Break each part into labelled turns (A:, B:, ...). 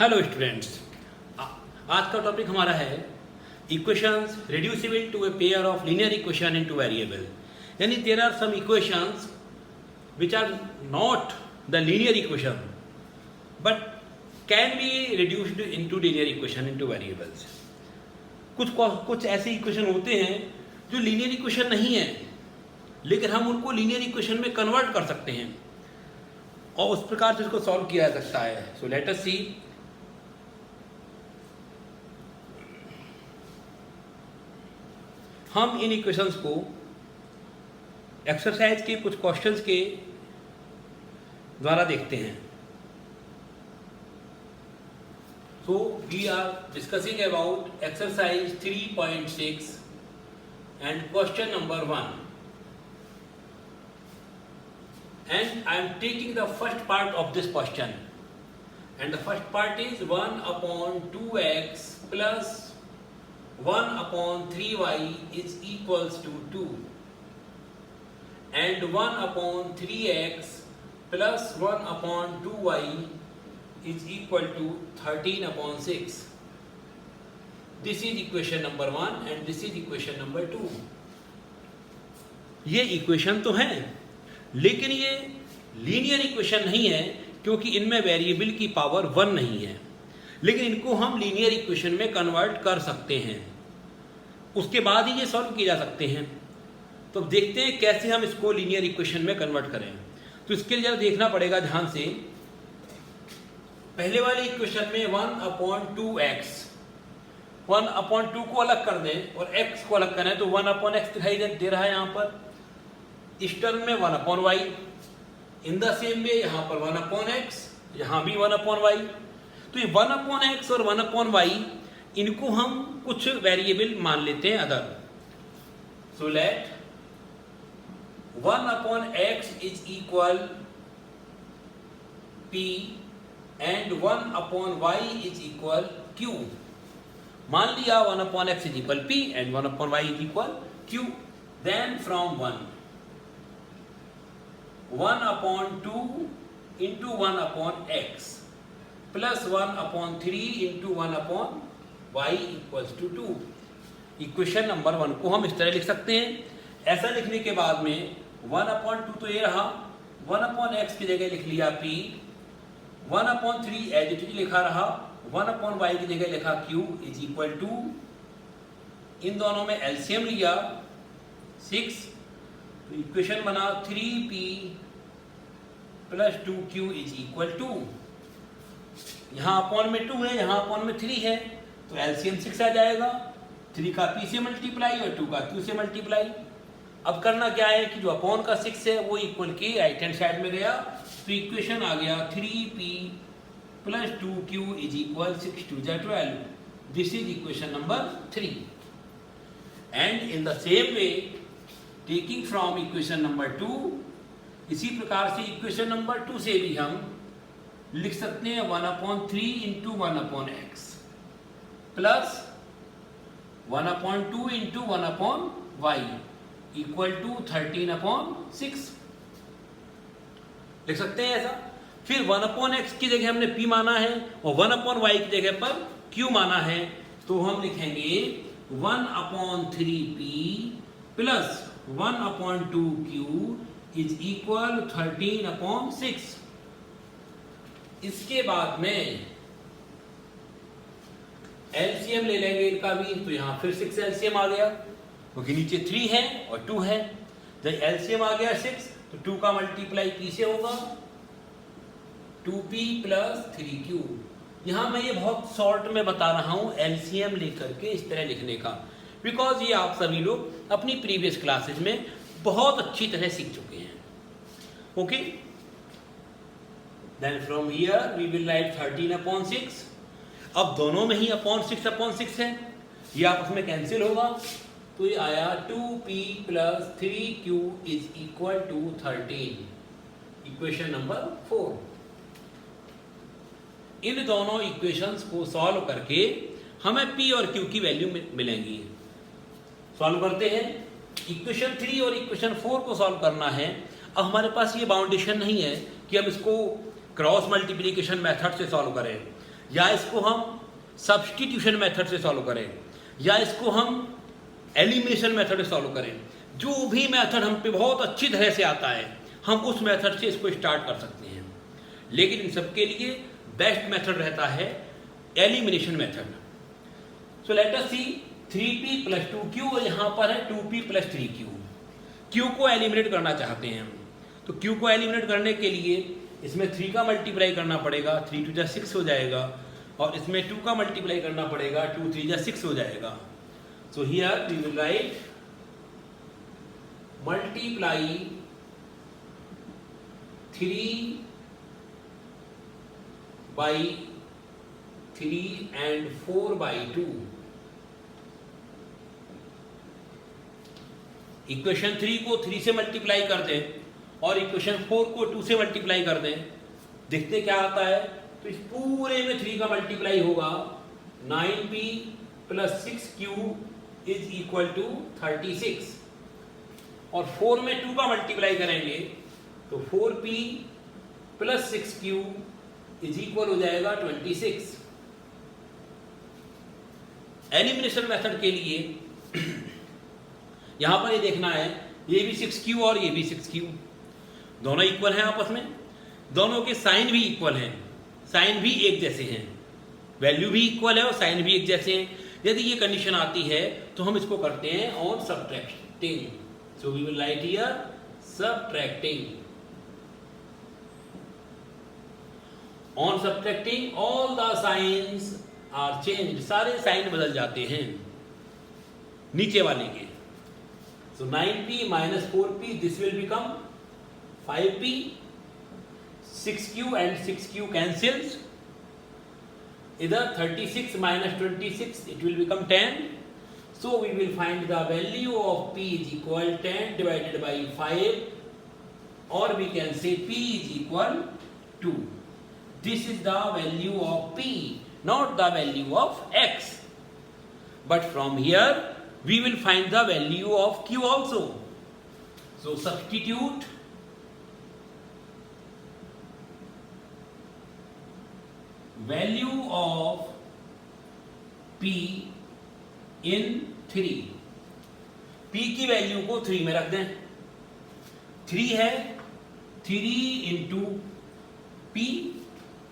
A: Hello students, आज का topic हमारा है equations reducible to a pair of linear equation in two variable. यानी there are some equations which are not the linear equation but can be reduced into linear equation into variables। कुछ ऐसे equation होते हैं जो linear equation नहीं है लेकिन हम उनको लीनियर इक्वेशन में कन्वर्ट कर सकते हैं और उस प्रकार से इसको सॉल्व किया जा सकता है। सो लेट अस सी। हम इन इक्वेशंस को एक्सरसाइज के कुछ क्वेश्चंस के द्वारा देखते हैं। So we are discussing about exercise 3.6 and question number 1 and I am taking the first part of this question and the first part is 1 upon 2x plus 1 upon 3y is equals to 2 and 1 upon 3x plus 1 upon 2y is equal to 13 upon 6. This is equation number 1 and this is equation number 2. ये equation तो हैं लेकिन ये linear equation नहीं है क्योंकि इनमें variable की पावर 1 नहीं है, लेकिन इनको हम लीनियर इक्वेशन में कन्वर्ट कर सकते हैं, उसके बाद ही ये सॉल्व किए जा सकते हैं। तो अब देखते हैं कैसे हम इसको लीनियर इक्वेशन में कन्वर्ट करें। तो इसके लिए जरा देखना पड़ेगा ध्यान से। पहले वाले इक्वेशन में 1/2x 1/2 को अलग कर दें और x को अलग करें तो 1/x दिखाई दे रहा है यहाँ पर। इस टर्म में 1/y, इन द सेम वे यहाँ पर 1/x, यहाँ भी 1/y। तो ये 1/x और 1/y इनको हम कुछ वेरिएबल मान लेते हैं other. So let 1/x is equal p and 1/y is equal q। मान लिया 1/x is equal p and 1/y is equal q। Then from 1/2 into 1/x plus 1/3 into 1/y equals to 2। Equation number 1 को हम इस तरह लिख सकते हैं। ऐसा लिखने के बाद में 1/2 तो ये रहा, 1/x की जगह लिख लिया p, 1/3 एज इट इज लिखा रहा, 1/y की जगह लिखा q इज इक्वल टू, इन दोनों में एलसीएम लिया 6, तो इक्वेशन बना 3p plus 2q is equal to, यहाँ अपॉन में 2 है, यहाँ अपॉन में 3 है, तो एलसीएम 6 आ जाएगा। 3 का p से मल्टीप्लाई और 2 का q से मल्टीप्लाई। अब करना क्या है कि जो अपॉन का 6 है वो इक्वल के राइट हैंड साइड में गया, तो इक्वेशन आ गया 3p plus 2q is equal 6 2 12। This is equation number 3 and in the same way taking from equation number 2, इसी प्रकार से इक्वेशन नंबर 2 से भी हम लिख सकते हैं 1/3 into 1/x plus 1/2 into 1/y equal to 13/6 लिख सकते हैं ऐसा। फिर 1/x की जगह हमने p माना है और 1/y की जगह पर q माना है, तो हम लिखेंगे 1/3p plus 1/2q is equal 13/6। इसके बाद में एलसीएम ले लेंगे इनका भी, तो यहां फिर 6 एलसीएम आ गया क्योंकि नीचे 3 है और 2 है। जब एलसीएम आ गया 6 तो 2 का मल्टीप्लाई p से होगा, 2p प्लस 3q। यहां मैं ये बहुत शॉर्ट में बता रहा हूं एलसीएम लेकर के इस तरह लिखने का, बिकॉज ये आप सभी लोग अपनी प्रीवियस क्लासेज में बहुत अच्छी तरह सीख चुके हैं। Okay, then from here we will write 13/6। अब दोनों में ही अपॉन 6/6 है, ये आपस में कैंसिल होगा, तो ये आया 2p plus 3q is equal to 13। Equation number 4। इन दोनों इक्वेशंस को सॉल्व करके हमें p और q की वैल्यू मिलेंगी। सॉल्व करते हैं। इक्वेशन 3 और इक्वेशन 4 को सॉल्व करना है। अब हमारे पास ये बाउंडेशन नहीं है कि हम इसको क्रॉस मल्टीप्लिकेशन मेथड से सॉल्व करें, या इसको हम सब्स्टिट्यूशन मेथड से सॉल्व करें, या इसको हम एलिमिनेशन मेथड से सॉल्व करें, जो भी मेथड हम पे बहुत अच्छी तरह से आता है हम उस मेथड से इसको स्टार्ट कर सकते हैं। लेकिन इन सब के लिए बेस्ट मेथड रहता है elimination method. So let us see 3p + 2q और यहाँ पर है 2p + 3q। q को एलिमिनेट करना चाहते हैं हम, तो q को एलिमिनेट करने के लिए इसमें 3 का मल्टीप्लाई करना पड़ेगा, 3 × 6 हो जाएगा, और इसमें 2 का मल्टीप्लाई करना पड़ेगा, 2 × 3 = 6 हो जाएगा। So here we will write multiply 3 by 3 and 4 by 2। इक्वेशन 3 को 3 से मल्टीप्लाई कर दें और इक्वेशन 4 को 2 से मल्टीप्लाई कर दें, देखते क्या आता है। तो इस पूरे में 3 का मल्टीप्लाई होगा, 9p + 6q = 36, और 4 में 2 का मल्टीप्लाई करेंगे तो 4p + 6q = हो जाएगा 26। एलिमिनेशन मेथड के लिए यहां पर ये देखना है, ये भी 6q और ये भी 6q, दोनों इक्वल हैं आपस में, दोनों के साइन भी इक्वल हैं, साइन भी एक जैसे हैं, वैल्यू भी इक्वल है और साइन भी एक जैसे हैं। यदि ये कंडीशन आती है तो हम इसको करते हैं on subtracting. So we will write here subtracting. On subtracting all the signs are changed, सारे साइन बदल जाते हैं नीचे वाले के। So 9p - 4p this will become 5p, 6q and 6q cancels, इधर 36 - 26 it will become 10। So we will find the value of p = 10 divided by 5, or we can say p = 2। This is the value of p, not the value of x. But from here we will find the value of q also. So substitute value of p in 3। p की value को 3 में रख दें, 3 है, 3 × p,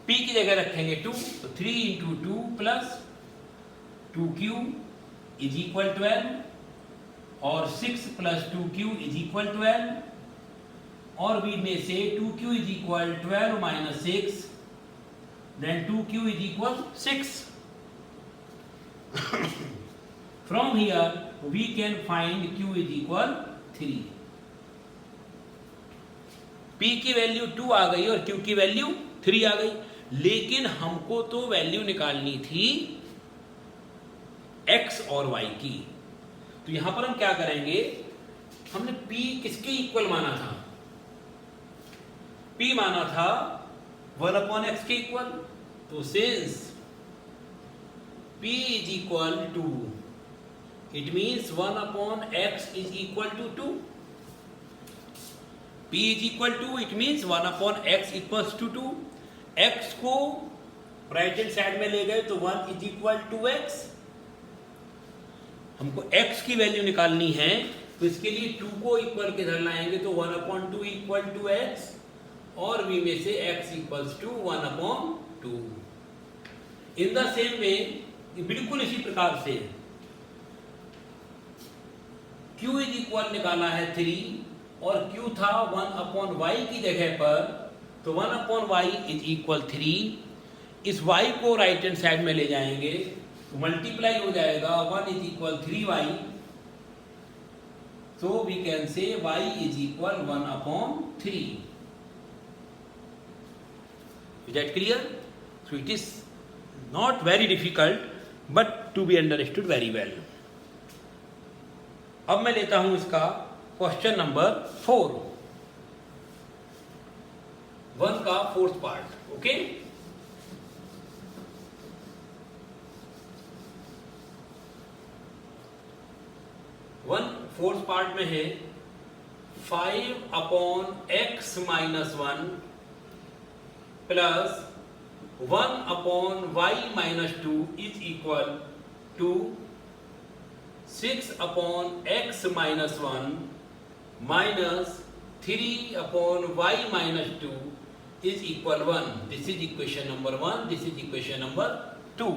A: p की जगह रखेंगे 2, तो 3 × 2 + 2q = 12, और 6 + 2q = 12, और we may say 2q = 12 - 6, then 2q = 6। From here we can find q = 3। p की वैल्यू 2 आ गई और q की वैल्यू 3 आ गई, लेकिन हमको तो वैल्यू निकालनी थी x और y की। तो यहां पर हम क्या करेंगे, हमने p किसके इक्वल माना था, p माना था 1/x के इक्वल। तो since p = 2, it means 1/x = 2। p = 2, it means 1/x = 2। x को राइट हैंड साइड में ले गए तो 1 = 2x। हमको x की वैल्यू निकालनी है, तो इसके लिए 2 को इक्वल के इधर लाएंगे तो 1/2 = 2x, और we may say x = 1/2। In the same वे, बिल्कुल इसी प्रकार से q = निकाला है 3, और q था 1/y की जगह पर, तो 1/y = 3। इस y को राइट हैंड साइड में ले जाएंगे तो मल्टीप्लाई हो जाएगा, 1 = 3y। So we can say y = 1/3। Is that clear? So it is not very difficult but to be understood very well। अब मैं लेता हूं इसका क्वेश्चन नंबर 4, 1 का 4th part. Okay, one 4th part में है 5/x - 1 + 1 upon y minus 2 is equal to 6 upon x minus 1 minus 3 upon y minus 2 is equal 1. This is equation number 1. This is equation number 2.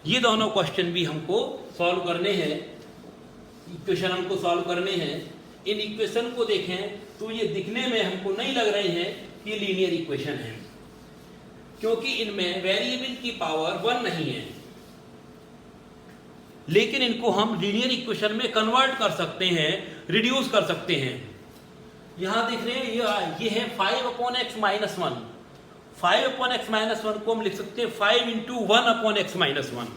A: ये दोनों question भी हमको solve करने हैं, equation हमको solve करने हैं। इन इक्वेशन को देखें तो ये दिखने में हमको नहीं लग रहे हैं कि ये लीनियर इक्वेशन है, क्योंकि इनमें वेरिएबल की पावर 1 नहीं है, लेकिन इनको हम लीनियर इक्वेशन में कन्वर्ट कर सकते हैं, रिड्यूस कर सकते हैं। यहां देख रहे हैं ये है 5 upon x minus 1। 5 upon x minus 1 को हम लिख सकते हैं 5 इंटू 1 अपॉन एक्स माइनस 1।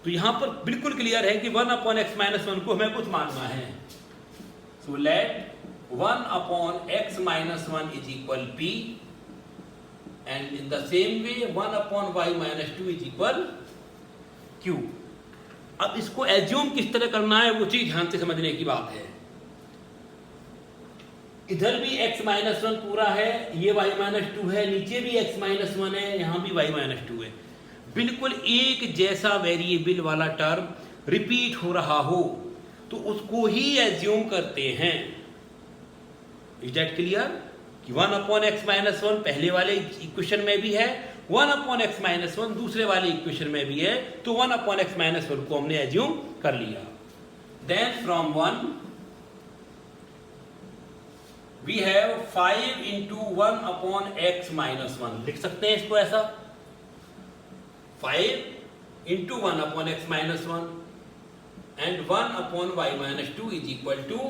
A: तो यहां पर बिल्कुल क्लियर है कि 1 अपॉन एक्स माइनस 1 को हमें कुछ मानना है। So let 1 upon x minus 1 is equal p, and in the same way 1 upon y minus 2 is equal q. अब इसको एज्यूम किस तरह करना है वो चीज ध्यान से समझने की बात है। इधर भी x माइनस 1 पूरा है, ये y माइनस 2 है, नीचे भी x माइनस 1 है, यहां भी y माइनस 2 है। बिल्कुल एक जैसा वेरिएबल वाला टर्म रिपीट हो रहा हो तो उसको ही एज्यूम करते हैं। इज दैट क्लियर कि 1 अपॉन एक्स माइनस 1 पहले वाले इक्वेशन में भी है, 1 अपॉन एक्स माइनस 1 दूसरे वाले इक्वेशन में भी है, तो 1 अपॉन एक्स माइनस 1 को हमने एज्यूम कर लिया। Then from 1 we have 5 into 1 upon x minus 1। लिख सकते हैं इसको ऐसा, 5 into 1 upon x minus 1 and 1 upon y minus 2 is equal to,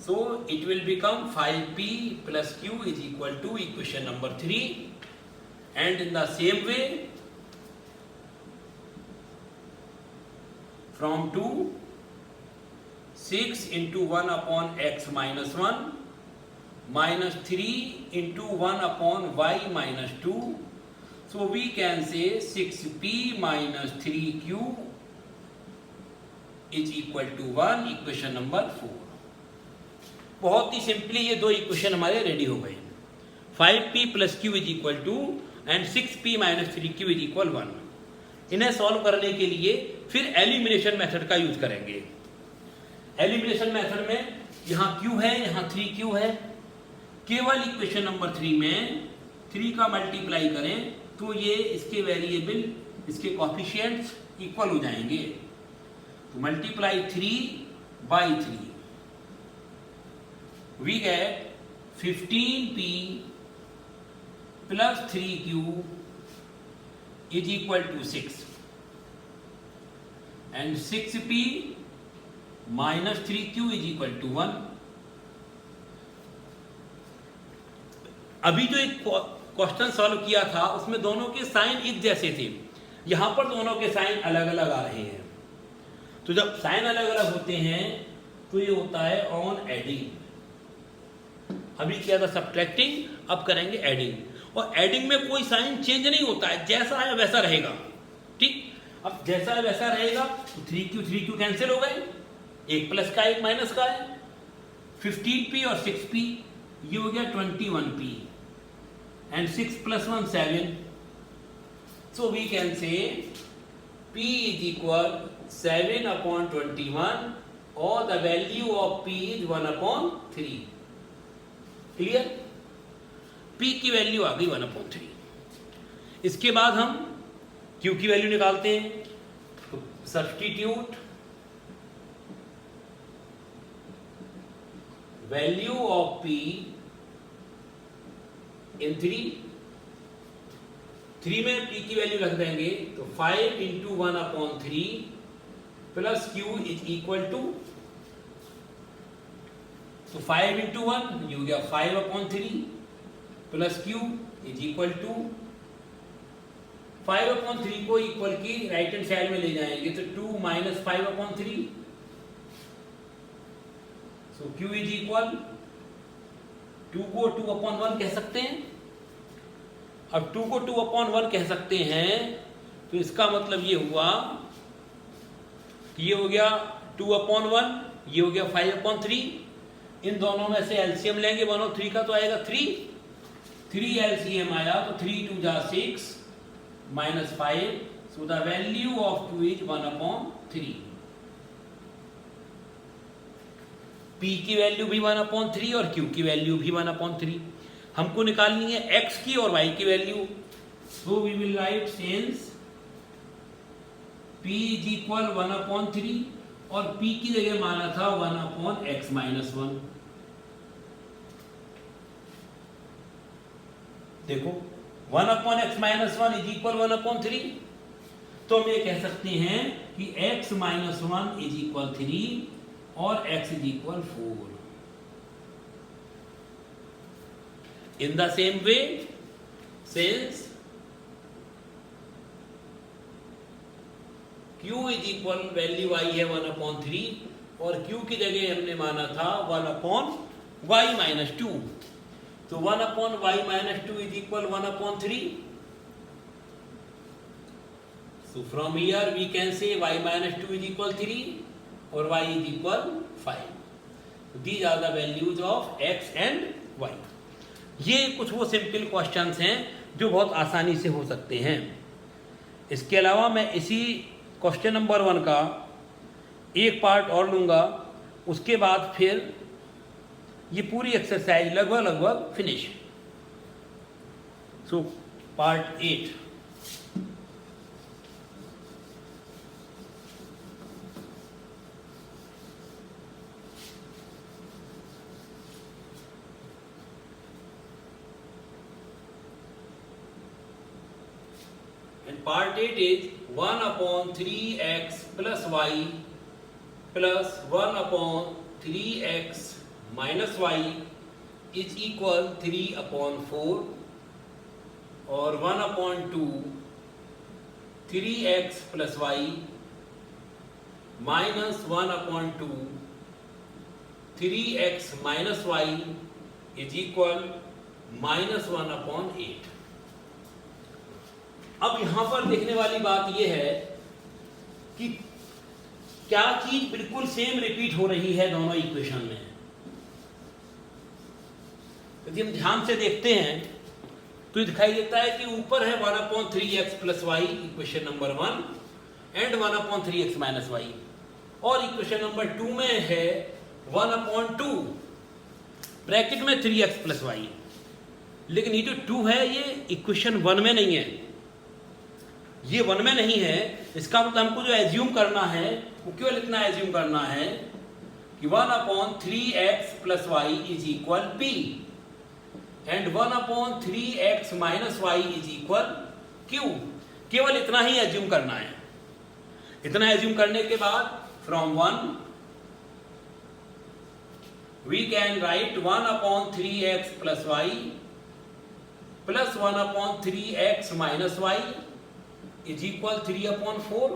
A: so it will become 5p plus q is equal to equation number 3। and in the same way from 2 6 into 1 upon x minus 1 minus 3 into 1 upon y minus 2, so we can say 6p minus 3q is equal to 1, equation number 4। बहुत ही simply ये दो equation हमारे ready हो गए। 5p plus q is equal to and 6p minus 3q is equal 1। इन्हें solve करने के लिए फिर एलिमिनेशन मेथड का यूज करेंगे। एलिमिनेशन मेथड में यहां q है, यहां 3q है, केवल इक्वेशन नंबर 3 में 3 का मल्टीप्लाई करें तो ये इसके वेरिएबल, इसके कोएफिशिएंट्स इक्वल हो जाएंगे। तो multiply 3 by 3 we get 15p plus 3q is equal to 6 and 6p minus 3q is equal to 1। अभी जो एक क्वेश्चन सॉल्व किया था उसमें दोनों के साइन एक जैसे थे, यहां पर दोनों के साइन अलग अलग आ रहे हैं। तो जब साइन अलग अलग होते हैं तो ये होता है ऑन एडिंग। अभी किया था सब्ट्रैक्टिंग, अब करेंगे एडिंग। और एडिंग में कोई साइन चेंज नहीं होता है, जैसा है वैसा रहेगा। ठीक, अब जैसा है वैसा रहेगा तो 3q कैंसिल हो गए, एक प्लस का एक माइनस का है। 15p और 6p ये हो गया 21p and 6 plus 1 7। so we can say p is equal 7 upon 21 or the value of p is 1 upon 3। Clear, p की वैल्यू आ गई 1 upon 3। इसके बाद हम q की वैल्यू निकालते हैं। तो substitute value of p in 3 में p की वैल्यू रख देंगे तो 5 into 1 upon 3 plus q is equal to, तो 5 इंटू 1 ये हो गया 5 upon 3 plus q is equal to 5 upon 3 को इक्वल की राइट हैंड साइड में ले जाएंगे तो 2 minus 5 upon 3। So q is equal 2 को 2 अपॉन 1 कह सकते हैं। अब 2 को 2 अपॉन 1 कह सकते हैं तो इसका मतलब ये हुआ कि ये हो गया 2 अपॉन 1, ये हो गया 5 अपॉन 3। इन दोनों में से एलसीएम लेंगे 1 और 3 का तो आएगा 3। 3 LCM आया तो 3 2 जा 6 minus 5, so the value of 2 is 1/3. P की वैल्यू भी 1/3 और Q की वैल्यू भी 1/3. हमको निकालनी है X की और Y की value. So we will write since P is equal 1/3 और P की जगह माना था 1/x-1. देखो 1/x-1 इज इक्वल 1/3. तो हम ये कह सकते हैं कि x-1 इज इक्वल 3 और x is equal 4. In the same way since q is equal value y है 1/3 और q की जगह हमने माना था 1/y-2. तो 1/y-2 is equal 1/3. So from here we can say y-2 is equal 3 or y is equal 5. So these are the values of x and y. ये कुछ वो सिंपल क्वेश्चंस हैं जो बहुत आसानी से हो सकते हैं. इसके अलावा मैं इसी क्वेश्चन नंबर 1 का एक पार्ट और लूँगा, उसके बाद फिर ये पूरी एक्सरसाइज लगभग finish. So part 8. And part 8 is 1/3x plus y plus 1/3x minus y is equal 3/4 और 1/2 3x plus y minus 1/2 3x minus y is equal -1/8. अब यहां पर देखने वाली बात यह है कि क्या चीज बिल्कुल सेम रिपीट हो रही है दोनों इक्वेशन में. यदि हम ध्यान से देखते हैं तो ये दिखाई देता है कि ऊपर है 1/3x plus y equation number 1 and 1/3x minus y और इक्वेशन नंबर 2 में है 1/2 ब्रैकेट में 3x plus y. लेकिन ये जो 2 है ये इक्वेशन 1 में नहीं है, ये 1 में नहीं है. इसका मतलब हमको जो एज्यूम करना है वो केवल इतना एज्यूम करना है कि 1/3x plus y is equal p and 1/3x minus y is equal q. केवल इतना ही एज्यूम करना है. इतना एज्यूम करने के बाद from 1 we can write 1/3x plus y plus 1/3x minus y is equal 3/4.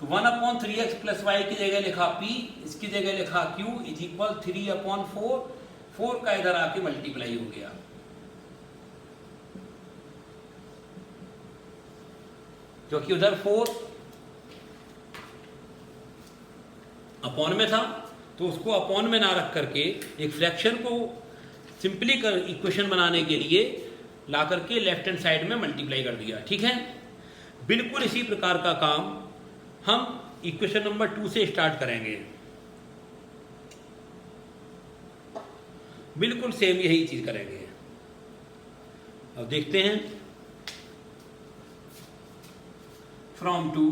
A: तो 1/3x plus y की जगह लिखा p, इसकी जगह लिखा q is equal 3/4. 4 का इधर आके मल्टीप्लाई हो गया. क्योंकि उधर 4 अपॉन में था तो उसको अपॉन में ना रख करके एक फ्रैक्शन को सिंपली इक्वेशन बनाने के लिए ला करके लेफ्ट हैंड साइड में मल्टीप्लाई कर दिया. ठीक है. बिल्कुल इसी प्रकार का काम हम इक्वेशन नंबर 2 से स्टार्ट करेंगे. बिल्कुल सेम यही चीज करेंगे. अब देखते हैं. From 2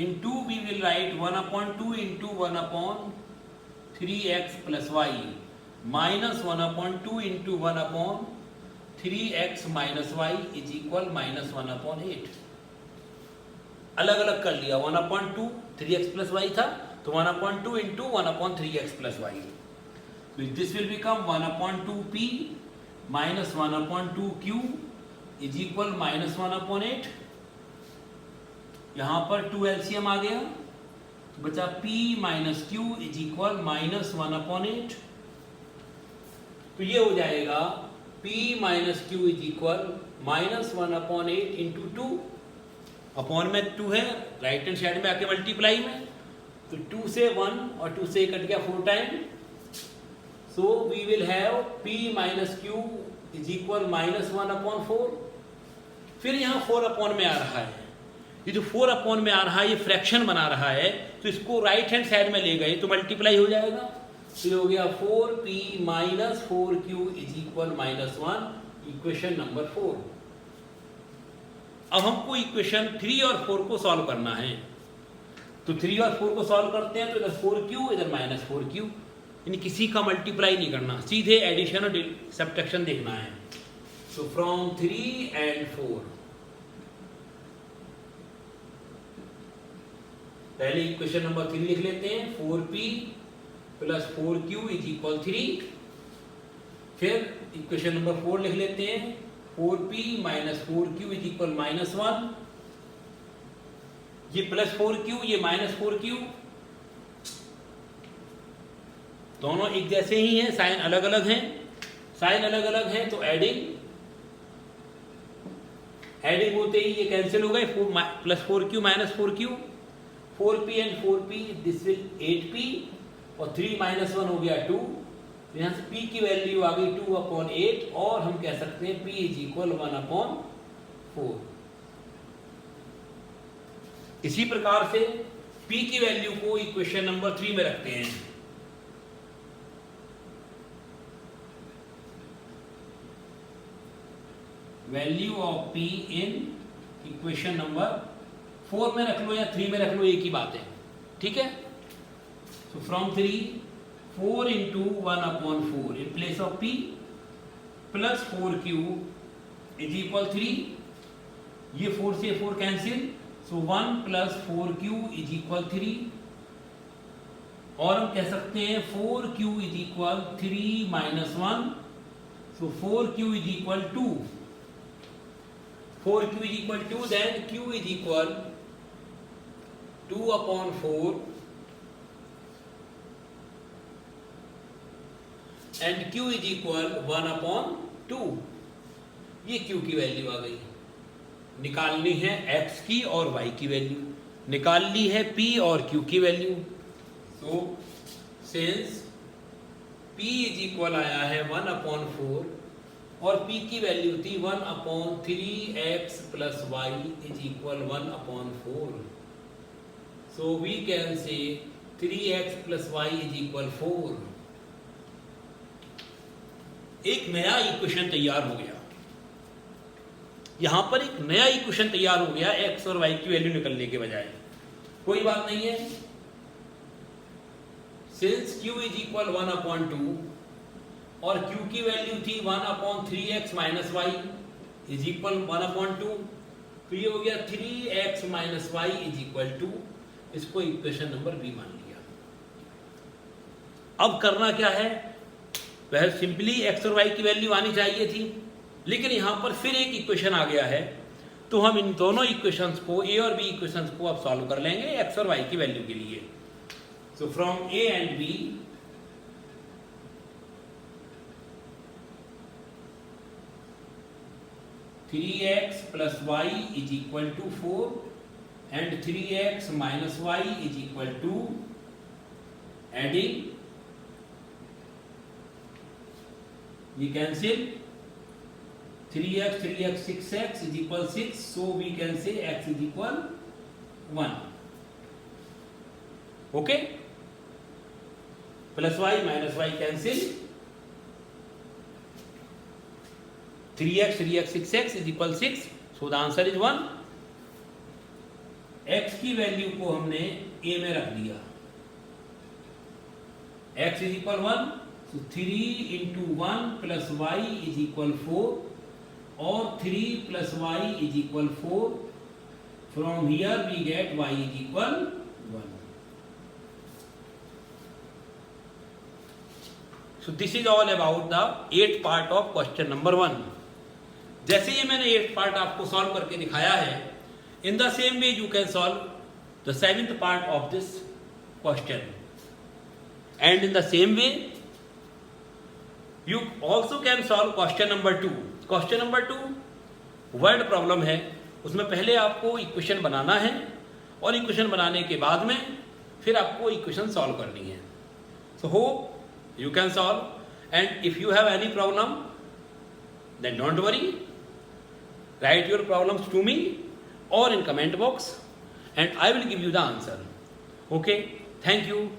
A: in 2 we will write 1/2 into 1/3x plus y minus 1/2 into 1/3x minus y is equal -1/8. अलग अलग कर लिया. 1/2 3x plus y था तो 1/2 into 1/3x plus y. So this will become 1/2p minus 1/2q is equal -1/8. यहां पर 2 LCM आ गया तो बचा p minus q is equal -1/8. तो ये हो जाएगा p minus q is equal -1/8 into 2. Upon में 2 है, राइट हैंड साइड में आके मल्टीप्लाई में तो 2 से 1 और 2 से कट गया 4 time. So we will have P minus Q is equal minus 1/4. फिर यहाँ 4 में आ रहा है, ये जो 4 में आ रहा है ये फ्रैक्शन बना रहा है, तो इसको राइट हैंड साइड में ले गए तो मल्टीप्लाई हो जाएगा, तो ये हो गया 4P minus 4Q is equal -1, equation number 4। अब हमको इक्वेशन 3 और 4 को सॉल्व करना है, तो 3 और 4 को सॉल्व करते हैं तो इधर 4Q इधर -4Q, यानी किसी का मल्टीप्लाई नहीं करना, सीधे एडिशन और सब्ट्रैक्शन देखना है। सो फ्रॉम 3 and 4, पहले इक्वेशन नंबर 3 लिख लेते हैं, 4P plus 4Q is equal 3। फिर इक्वेशन नंबर 4 लिख लेते हैं, 4P minus 4Q is equal -1। ये प्लस 4Q ये -4Q, दोनों एक जैसे ही हैं, साइन अलग अलग हैं, साइन अलग अलग हैं तो एडिंग होते ही ये कैंसिल हो गए, plus 4Q minus 4Q, 4P and 4P this will 8P और 3 minus 1 हो गया 2, तो यहाँ से P की वैल्यू आ गई 2/8 और हम कह सकते हैं P is equal 1/4। इसी प्रकार से P की वैल्यू को इक्वेशन नंबर 3 में रखते हैं, value of P in equation number 4 में रख लो या 3 में रख लो, एक ही बात है, ठीक है। So from 3 4 into 1/4 in place of P plus 4Q is equal 3, ये 4 से 4 cancel, so 1 plus 4Q is equal 3, और हम कह सकते हैं 4Q is equal 3 minus 1, so 4Q is equal 2, 4Q is equal 2, then Q is equal 2/4 and Q is equal 1/2, ये Q की value आ गई। निकालनी है X की और Y की वैल्यू, निकाल ली है P और Q की value, so since P is equal आया है 1/4 और P की वैल्यू थी 1/3x plus y is equal 1/4, so we can say 3x plus y is equal 4। एक नया इक्वेशन तैयार हो गया, यहां पर एक नया इक्वेशन तैयार हो गया x और y की वैल्यू निकलने के बजाय, कोई बात नहीं है। सिंस q is equal 1/2 और q की वैल्यू थी 1/3x minus y is equal 1/2, तो ये हो गया 3x minus y is equal 2, इसको इक्वेशन नंबर बी मान लिया। अब करना क्या है, वह सिंपली x और y की वैल्यू आनी चाहिए थी, लेकिन यहां पर फिर एक इक्वेशन आ गया है, तो हम इन दोनों इक्वेशंस को a और b इक्वेशंस को अब सॉल्व कर लेंगे x और y की वैल्यू के लिए। So from a and b, three x plus y is equal to 4 and 3x minus y is equal to, adding, we cancel 3x 6x is equal 6, so we can say x is equal 1, okay, plus y minus y cancel, 3x 6x is equal 6, so the answer is 1। x की value को हमने a में रख दिया, x is equal 1, so 3 into 1 plus y is equal 4 और 3 plus y is equal 4, from here we get y is equal 1। So this is all about the 8th part of question number 1। जैसे ये मैंने 8th part आपको solve करके दिखाया है, in the same way you can solve the 7th part of this question, and in the same way you also can solve question number 2। question number 2 word problem है, उसमें पहले आपको equation बनाना है और इक्वेशन बनाने के बाद में फिर आपको इक्वेशन सॉल्व करनी है। So hope you can solve। And if you have any problem, then don't worry. Write your problems to me or in comment box and I will give you the answer. Okay, thank you.